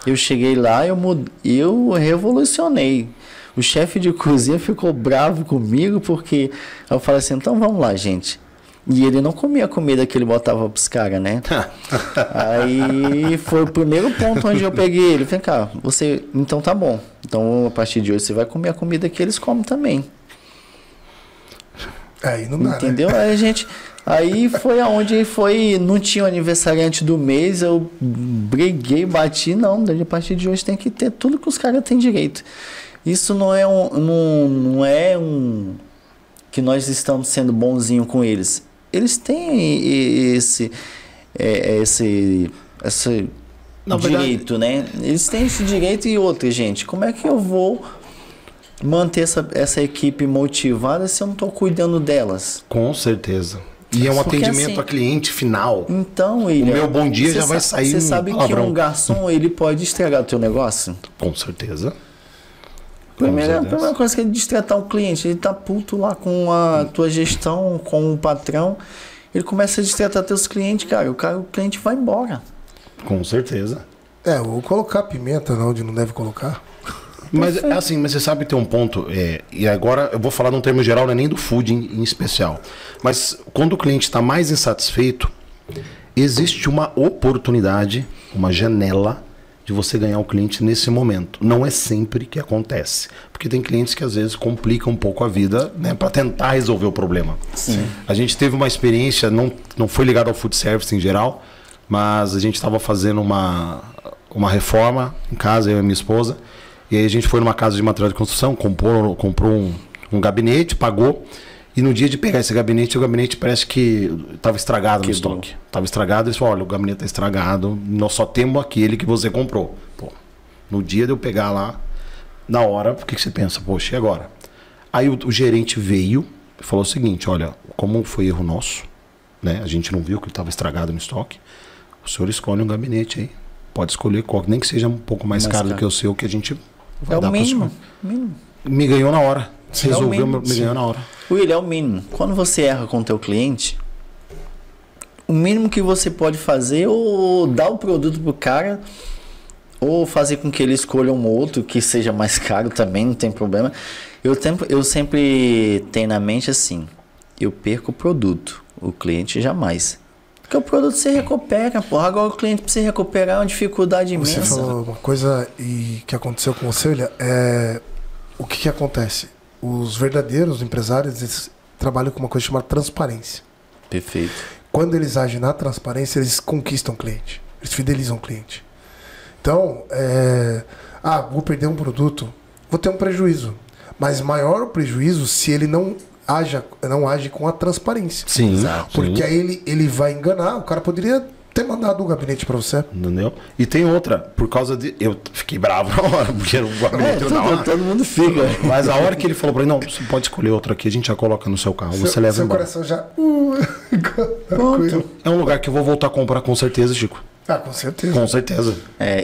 Eu cheguei lá, eu revolucionei. O chefe de cozinha ficou bravo comigo porque eu falei assim, então vamos lá, gente. E ele não comia a comida que ele botava pros caras, né? Aí foi o primeiro ponto onde eu peguei ele. Falei, cara, então tá bom. Então a partir de hoje você vai comer a comida que eles comem também. Aí não dá, entendeu? né? Aí foi aonde não tinha o aniversariante do mês, eu briguei, bati, não, a partir de hoje tem que ter tudo que os caras têm direito. Isso não é que nós estamos sendo bonzinho com eles. Eles têm esse direito, né? Eles têm esse direito e outra, gente. Como é que eu vou manter essa equipe motivada se eu não estou cuidando delas? Com certeza. E é um atendimento assim, a cliente final. Então, o meu bom dia já vai sair Você sabe palavrão. que um garçom ele pode estragar o teu negócio? Com certeza. Primeira coisa que ele destratar o cliente, ele tá puto lá com a tua gestão, com o patrão, ele começa a destratar teus clientes, cara, o cliente vai embora. Com certeza. Ou colocar pimenta onde não deve colocar. Mas assim, mas você sabe ter um ponto, e agora eu vou falar num termo geral, não é nem do food em especial, mas quando o cliente está mais insatisfeito, existe uma oportunidade, uma janela de você ganhar o cliente nesse momento. Não é sempre que acontece. Porque tem clientes que às vezes complicam um pouco a vida, né, para tentar resolver o problema. Sim. A gente teve uma experiência, não foi ligado ao food service em geral, mas a gente estava fazendo uma reforma em casa, eu e minha esposa, e aí a gente foi numa casa de material de construção, comprou um gabinete, pagou, E no dia de pegar esse gabinete, o gabinete parece que estava estragado no Quebrou. estoque. Estava estragado, eles falaram, olha, o gabinete está estragado, nós só temos aquele que você comprou. Pô, no dia de eu pegar lá, na hora, o que você pensa? Poxa, e agora? Aí o gerente veio e falou o seguinte, olha, como foi erro nosso, né? A gente não viu que estava estragado no estoque. O senhor escolhe um gabinete aí. Pode escolher qual, nem que seja um pouco mais caro do que o seu, que a gente vai dar para o senhor. Me ganhou na hora. Resolveu, me ganhou na hora. Will, é o mínimo. Quando você erra com o teu cliente, o mínimo que você pode fazer é ou dar o produto pro cara, ou fazer com que ele escolha um outro que seja mais caro também, não tem problema. Eu sempre tenho na mente assim, eu perco o produto, o cliente jamais. Porque o produto você recupera, porra. Agora o cliente precisa recuperar, é uma dificuldade imensa. Você falou uma coisa que aconteceu com você, William, o que acontece? Os verdadeiros empresários, eles trabalham com uma coisa chamada transparência. Perfeito. Quando eles agem na transparência, eles conquistam o cliente. Eles fidelizam o cliente. Então, vou perder um produto, vou ter um prejuízo. Mas maior o prejuízo se ele não age com a transparência. Sim. Exato. Porque aí ele vai enganar. O cara poderia ter mandado o gabinete para você. Entendeu? E tem outra, por causa de... Eu fiquei bravo na hora, porque o gabinete na hora. Todo mundo fica. Mas a hora que ele falou pra mim, não, você pode escolher outro aqui, a gente já coloca no seu carro, você leva seu embora. coração já... Pronto. É um lugar que eu vou voltar a comprar com certeza, Chico. Com certeza. Com certeza.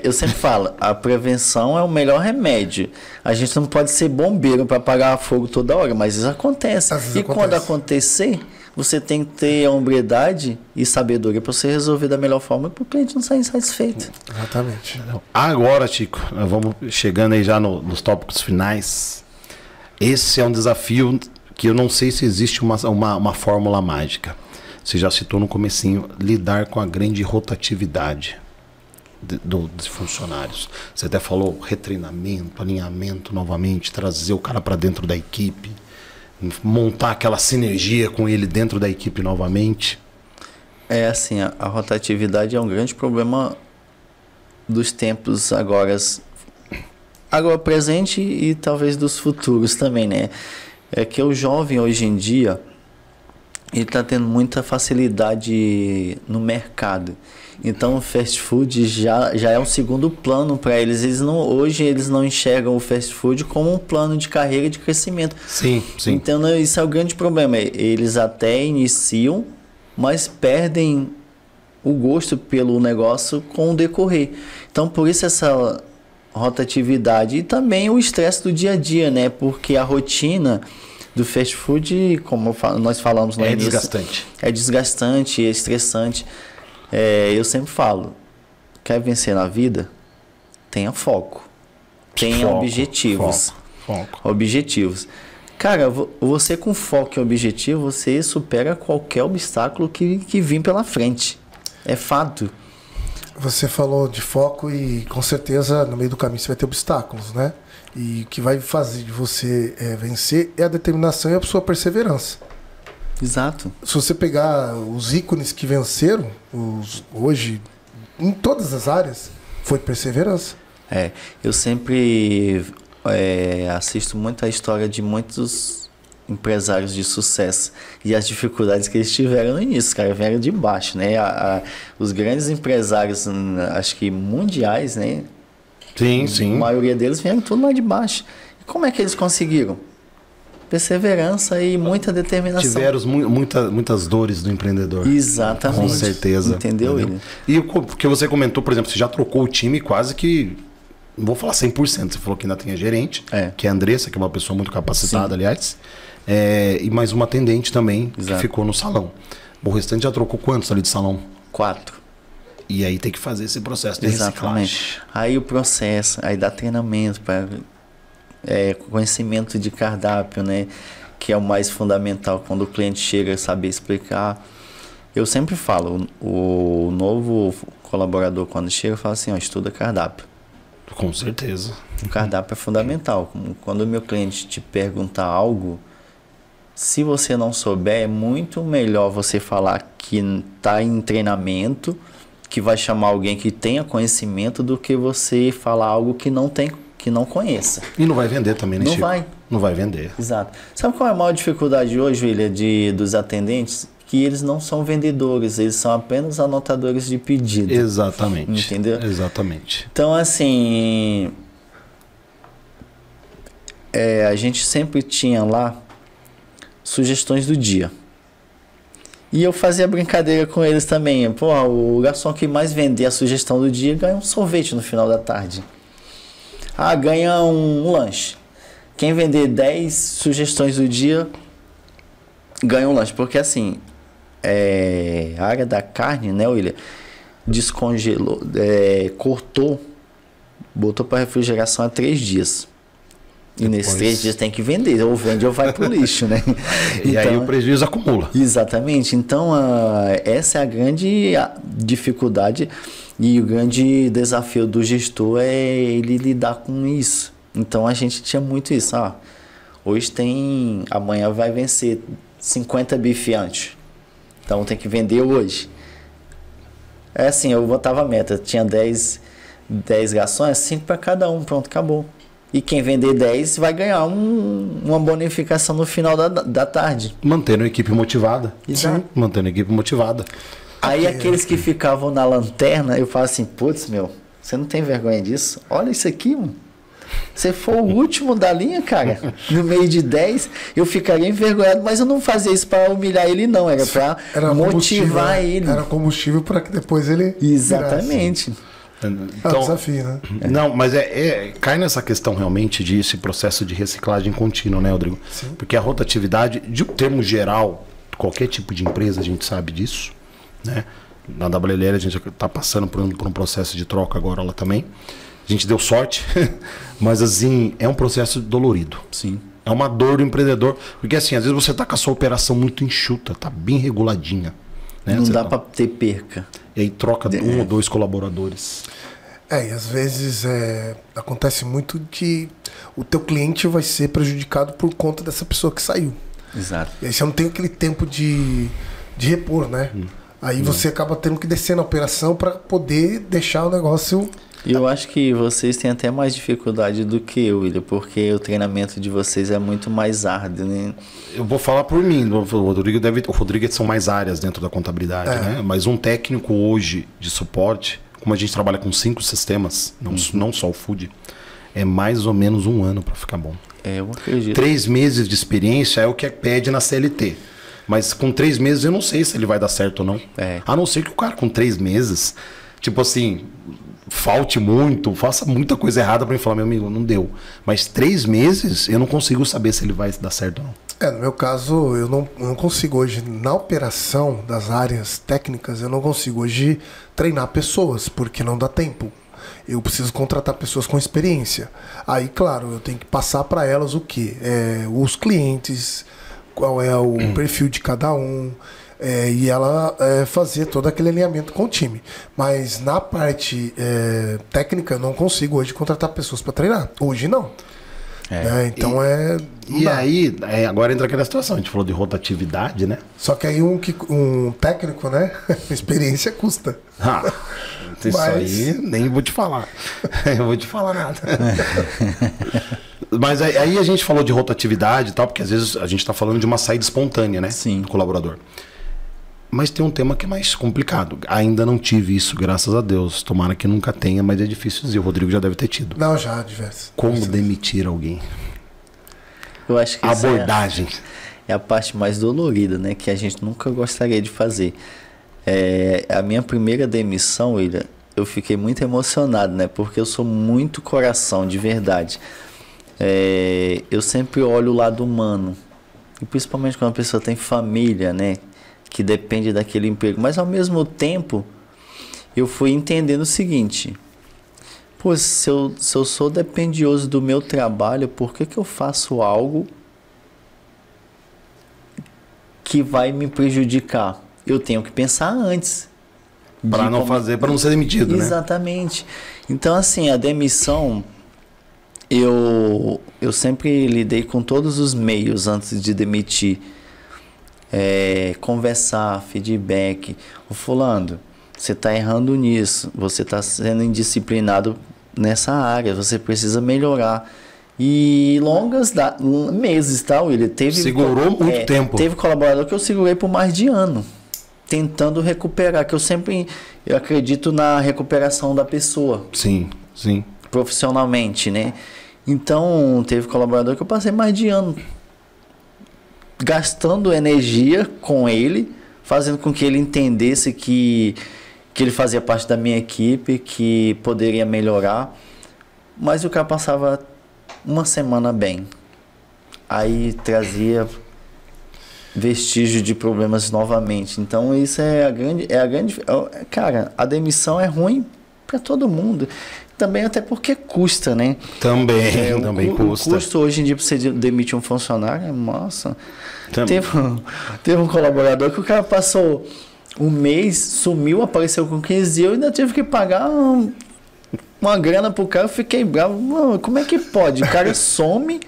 Eu sempre falo, a prevenção é o melhor remédio. A gente não pode ser bombeiro para apagar fogo toda hora, mas isso acontece. Quando acontecer, você tem que ter a hombridade e sabedoria para você resolver da melhor forma para o cliente não sair insatisfeito. Exatamente. Agora, Chico, nós vamos chegando aí já nos tópicos finais. Esse é um desafio que eu não sei se existe uma fórmula mágica. Você já citou no comecinho, lidar com a grande rotatividade dos funcionários. Você até falou retreinamento, alinhamento novamente, trazer o cara para dentro da equipe, montar aquela sinergia com ele dentro da equipe novamente. É assim, a rotatividade é um grande problema dos tempos agora presente e talvez dos futuros também, né? É que o jovem hoje em dia ele está tendo muita facilidade no mercado. Então o fast food já é um segundo plano para eles. Hoje eles não enxergam o fast food como um plano de carreira e de crescimento. Sim, sim. Então isso é o grande problema. Eles até iniciam, mas perdem o gosto pelo negócio com o decorrer. Então por isso essa rotatividade e também o estresse do dia a dia, né? Porque a rotina do fast food, como nós falamos no início, desgastante. É desgastante, é estressante. Eu sempre falo, quer vencer na vida? Tenha foco. Tenha objetivos. Foco. Objetivos. Cara, você com foco e objetivo, você supera qualquer obstáculo que vir pela frente. É fato. Você falou de foco e com certeza no meio do caminho você vai ter obstáculos, né? E o que vai fazer de você vencer é a determinação e a sua perseverança. Exato. Se você pegar os ícones que venceram, hoje, em todas as áreas, foi perseverança. Eu sempre assisto muito a história de muitos empresários de sucesso e as dificuldades que eles tiveram no início, cara, vieram de baixo, né? Os grandes empresários, acho que mundiais, né? Sim, sim. A maioria deles vieram tudo lá de baixo. E como é que eles conseguiram? Perseverança e muita determinação. Tiveram muitas dores do empreendedor. Exatamente. Com certeza. Entendeu? E o que você comentou, por exemplo, você já trocou o time quase que, não vou falar 100%, você falou que ainda tem a gerente, que é a Andressa, que é uma pessoa muito capacitada, sim, aliás, e mais uma atendente também, exato, que ficou no salão. O restante já trocou quantos ali de salão? 4. E aí tem que fazer esse processo de exatamente reciclagem. Aí o processo, aí dá treinamento para conhecimento de cardápio, né? Que é o mais fundamental quando o cliente chega, saber explicar. Eu sempre falo, o novo colaborador quando chega, fala assim, estuda cardápio. Com certeza. O cardápio é fundamental. Quando o meu cliente te perguntar algo, se você não souber, é muito melhor você falar que está em treinamento, que vai chamar alguém que tenha conhecimento, do que você falar algo que não conheça. E não vai vender também, né, Não Chico? vai. Não vai vender. Exato. Sabe qual é a maior dificuldade hoje, William, dos atendentes? Que eles não são vendedores, eles são apenas anotadores de pedido. Exatamente. Entendeu? Exatamente. Então, assim, a gente sempre tinha lá sugestões do dia. E eu fazia brincadeira com eles também. Pô, o garçom que mais vender a sugestão do dia ganha um sorvete no final da tarde. Ah, ganha um lanche. Quem vender 10 sugestões do dia ganha um lanche. Porque assim, a área da carne, né, William? Descongelou, cortou, botou para refrigeração há 3 dias. E nesses 3 dias tem que vender, ou vende ou vai pro lixo, né? E então, aí o prejuízo acumula. Exatamente. Então, essa é a grande dificuldade e o grande desafio do gestor é ele lidar com isso. Então, a gente tinha muito isso. Hoje amanhã vai vencer 50 bife antes. Então, tem que vender hoje. É assim, eu botava a meta. Tinha 10 garçons, 5 para cada um. Pronto, acabou. E quem vender 10 vai ganhar uma bonificação no final da tarde. Mantendo a equipe motivada. Exato. Mantendo a equipe motivada. Aí aqueles que ficavam na lanterna, eu falo assim, putz, você não tem vergonha disso? Olha isso aqui, mano. Você foi o último da linha, cara. No meio de 10, eu ficaria envergonhado, mas eu não fazia isso para humilhar ele, não. Era para motivar ele. Era combustível para que depois ele... Exatamente. Virasse. Então, desafio, né? Não, mas cai nessa questão realmente esse processo de reciclagem contínua, né, Rodrigo? Sim. Porque a rotatividade, de um termo geral, qualquer tipo de empresa, a gente sabe disso, né? Na WLL a gente está passando por um processo de troca agora lá também. A gente deu sorte, mas assim, é um processo dolorido. Sim. É uma dor do empreendedor, porque assim, às vezes você está com a sua operação muito enxuta, tá bem reguladinha. Né? Não dá para ter perca. E aí troca 1 ou 2 colaboradores. E às vezes acontece muito que o teu cliente vai ser prejudicado por conta dessa pessoa que saiu. Exato. E aí você não tem aquele tempo de repor, né? Aí você acaba tendo que descer na operação para poder deixar o negócio... E eu acho que vocês têm até mais dificuldade do que eu, William, porque o treinamento de vocês é muito mais árduo, né? Eu vou falar por mim, o Rodrigo são mais áreas dentro da contabilidade, né? Mas um técnico hoje de suporte, como a gente trabalha com 5 sistemas, não só o food, é mais ou menos 1 ano para ficar bom. Eu acredito. 3 meses de experiência é o que pede na CLT. Mas com 3 meses eu não sei se ele vai dar certo ou não. A não ser que o cara com 3 meses, tipo assim... falte muito, faça muita coisa errada para mim falar, meu amigo, não deu. Mas 3 meses eu não consigo saber se ele vai dar certo ou não. No meu caso, eu não consigo hoje, na operação das áreas técnicas, eu não consigo hoje treinar pessoas, porque não dá tempo. Eu preciso contratar pessoas com experiência. Aí, claro, eu tenho que passar para elas o quê? Os clientes, qual é o perfil de cada um... e ela fazer todo aquele alinhamento com o time. Mas na parte técnica, eu não consigo hoje contratar pessoas para treinar. Hoje não. Então E aí, agora entra aquela situação. A gente falou de rotatividade, né? Só que aí um técnico, né? Experiência custa. Isso aí nem vou te falar. Eu vou te falar nada. Mas aí a gente falou de rotatividade e tal, porque às vezes a gente está falando de uma saída espontânea, né? Sim. Do colaborador. Mas tem um tema que é mais complicado. Ainda não tive isso, graças a Deus. Tomara que nunca tenha, mas é difícil dizer. O Rodrigo já deve ter tido. Não, já, diversos. Como demitir alguém? Eu acho que abordagem. É a parte mais dolorida, né? Que a gente nunca gostaria de fazer. A minha primeira demissão, William, eu fiquei muito emocionado, né? Porque eu sou muito coração, de verdade. Eu sempre olho o lado humano. E principalmente quando a pessoa tem família, né? Que depende daquele emprego. Mas ao mesmo tempo, eu fui entendendo o seguinte: pô, se eu sou dependioso do meu trabalho, por que eu faço algo que vai me prejudicar? Eu tenho que pensar antes. Para não fazer, para não ser demitido, né? Exatamente. Então, assim, a demissão, eu sempre lidei com todos os meios antes de demitir. Conversar, feedback. Ô fulano, você está errando nisso, você está sendo indisciplinado nessa área, você precisa melhorar. E longas meses, tá, William? Segurou muito tempo. Teve colaborador que eu segurei por mais de ano, tentando recuperar, que eu acredito na recuperação da pessoa. Sim, sim. Profissionalmente, né? Então, teve colaborador que eu passei mais de ano gastando energia com ele, fazendo com que ele entendesse que ele fazia parte da minha equipe, que poderia melhorar, mas o cara passava uma semana bem, aí trazia vestígio de problemas novamente. Então isso cara, a demissão é ruim para todo mundo, também até porque custa, né? Também custa. O custo hoje em dia para você demitir um funcionário, nossa. Teve um colaborador que o cara passou um mês, sumiu, apareceu com 15 dias, eu ainda tive que pagar uma grana pro cara. Eu fiquei bravo. Mano, como é que pode? O cara some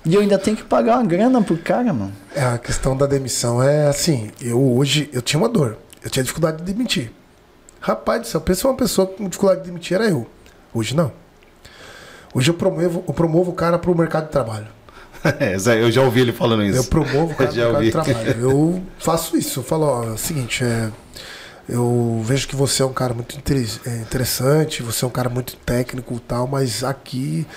e eu ainda tenho que pagar uma grana pro cara, mano. A questão da demissão é assim, eu tinha uma dor, eu tinha dificuldade de demitir. Rapaz do céu, pensa uma pessoa com dificuldade de demitir, era eu. Hoje não. Hoje eu promovo o cara pro mercado de trabalho. Eu já ouvi ele falando isso. Eu promovo o cara pro mercado de trabalho. Eu faço isso. Eu falo, ó, é o seguinte, eu vejo que você é um cara muito interessante, você é um cara muito técnico e tal, mas aqui...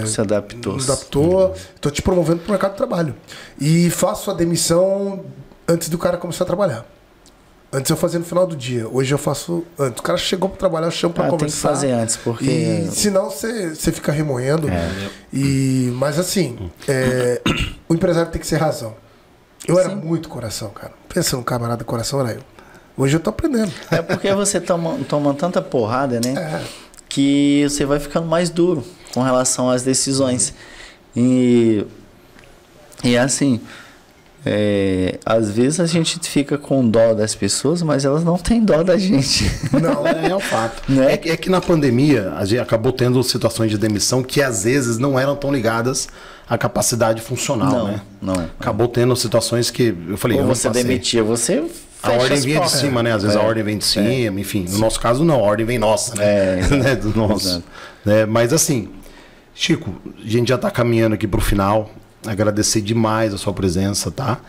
se adaptou. Estou te promovendo pro mercado de trabalho. E faço a demissão antes do cara começar a trabalhar. Antes eu fazia no final do dia. Hoje eu faço antes. O cara chegou para trabalhar, eu chamo para conversar. Tem que fazer antes, porque... E senão você fica remoendo. Mas assim, o empresário tem que ser razão. Eu era muito coração, cara. Pensa no camarada coração, era eu. Hoje eu tô aprendendo. É porque você toma tanta porrada, né? Que você vai ficando mais duro com relação às decisões. E assim... às vezes a gente fica com dó das pessoas, mas elas não têm dó da gente. Não, é um fato. Né? É que na pandemia a gente acabou tendo situações de demissão que às vezes não eram tão ligadas à capacidade funcional, né? Não. Acabou tendo situações que eu falei, ou você demitia, você a ordem vinha de cima, né? Às vezes a ordem vem de cima, enfim. No nosso caso não, a ordem vem nossa, né? Né? Do nosso. Mas assim, Chico, a gente já está caminhando aqui para o final. Agradecer demais a sua presença, tá?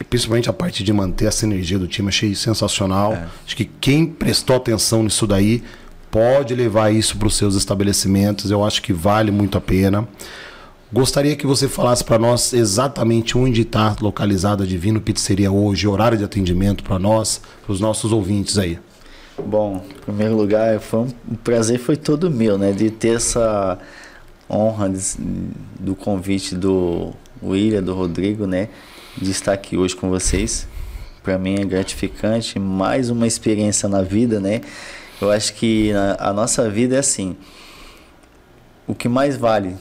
Principalmente a parte de manter essa energia do time, achei sensacional. Acho que quem prestou atenção nisso daí pode levar isso para os seus estabelecimentos. Eu acho que vale muito a pena. Gostaria que você falasse para nós exatamente onde está localizada a Divino Pizzeria hoje, horário de atendimento para nós, para os nossos ouvintes aí. Bom, em primeiro lugar, o prazer foi todo meu, né? De ter essa honra do convite do William, do Rodrigo, né, de estar aqui hoje com vocês. Para mim é gratificante, mais uma experiência na vida, né? Eu acho que a nossa vida é assim, o que mais vale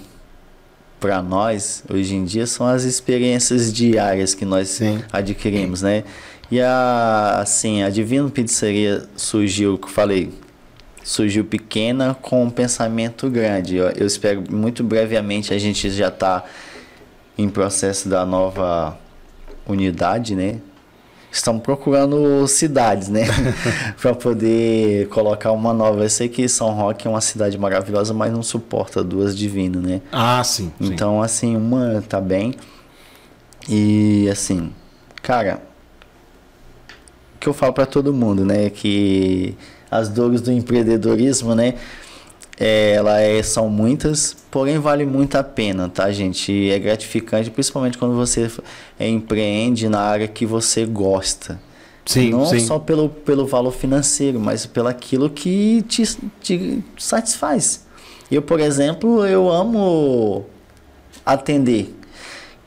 para nós hoje em dia são as experiências diárias que nós adquirimos, né? E a Divino Pizzeria surgiu, que eu falei, surgiu pequena com um pensamento grande. Eu espero muito brevemente a gente já está em processo da nova unidade, né? Estamos procurando cidades, né? Para poder colocar uma nova. Eu sei que São Roque é uma cidade maravilhosa, mas não suporta duas Divino, né? Sim. Então, assim, uma tá bem. E, assim, cara, o que eu falo para todo mundo, né? Que as dores do empreendedorismo, né? São muitas, porém vale muito a pena, tá, gente? É gratificante, principalmente quando você empreende na área que você gosta. Não só pelo valor financeiro, mas pelo aquilo que te satisfaz. Eu, por exemplo, eu amo atender.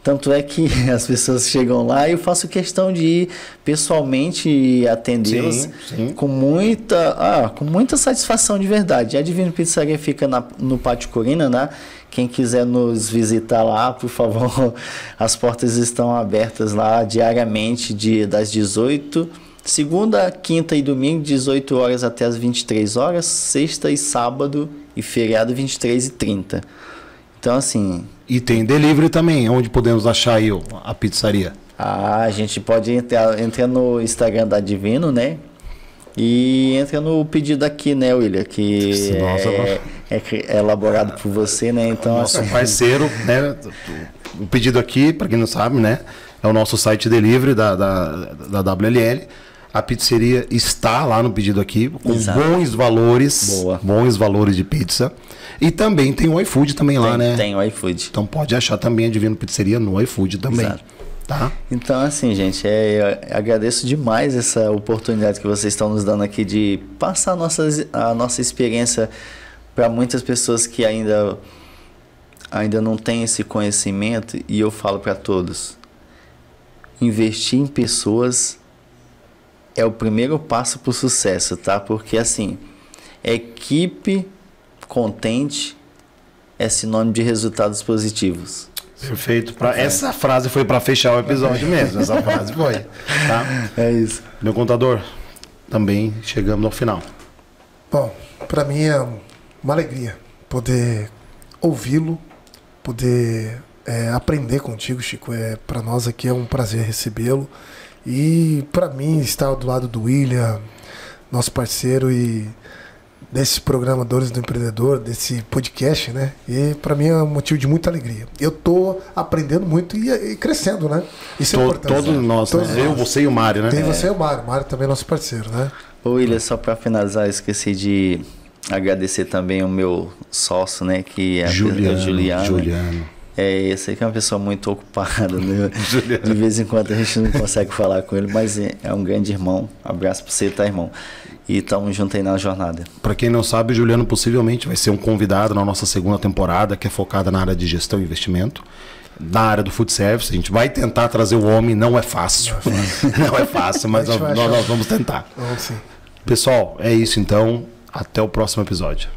Tanto é que as pessoas chegam lá e eu faço questão de ir pessoalmente atendê-los com muita satisfação de verdade. A Divino Pizzaria fica no Pátio Corina, né? Quem quiser nos visitar lá, por favor, as portas estão abertas lá diariamente das 18, segunda, quinta e domingo, 18 horas até as 23 horas, sexta e sábado e feriado 23h30. Então, assim... E tem delivery também, onde podemos achar aí a pizzaria? A gente pode entrar no Instagram da Divino, né? E entra no pedido aqui, né, William? Que é elaborado por você, né? Então, nosso parceiro, né? O pedido aqui, para quem não sabe, né? É o nosso site delivery da WLL. A pizzeria está lá no pedido aqui, com bons valores. Boa. Bons valores de pizza. E também tem o iFood também lá, né? Tem o iFood. Então pode achar também a Divino Pizzeria no iFood também. Exato. Tá? Então, assim, gente, eu agradeço demais essa oportunidade que vocês estão nos dando aqui de passar a nossa experiência para muitas pessoas que ainda não têm esse conhecimento. E eu falo para todos, investir em pessoas é o primeiro passo para o sucesso, tá? Porque, assim, equipe contente é sinônimo de resultados positivos. Perfeito. Essa frase foi para fechar o episódio mesmo. Essa frase foi. Tá? É isso. Meu contador, também chegamos ao final. Bom, para mim é uma alegria poder ouvi-lo, poder aprender contigo, Chico. Para nós aqui é um prazer recebê-lo. E para mim estar do lado do William, nosso parceiro, e desses programadores do empreendedor, desse podcast, né? E para mim é um motivo de muita alegria. Eu tô aprendendo muito e crescendo, né? Isso é importante. Todos nós, né? Eu, você e o Mário, né? Tem você e o Mário. O Mário também é nosso parceiro, né? Ô, William, só para finalizar, eu esqueci de agradecer também o meu sócio, né? Que é o Juliano. Esse aí que é uma pessoa muito ocupada, né? De vez em quando a gente não consegue falar com ele, mas é um grande irmão. Abraço para você, tá, irmão? E estamos juntos aí na jornada. Para quem não sabe, o Juliano possivelmente vai ser um convidado na nossa segunda temporada, que é focada na área de gestão e investimento, na área do food service. A gente vai tentar trazer o homem, não é fácil. Não é fácil, mas nós vamos tentar. Vamos sim. Pessoal, é isso então. Até o próximo episódio.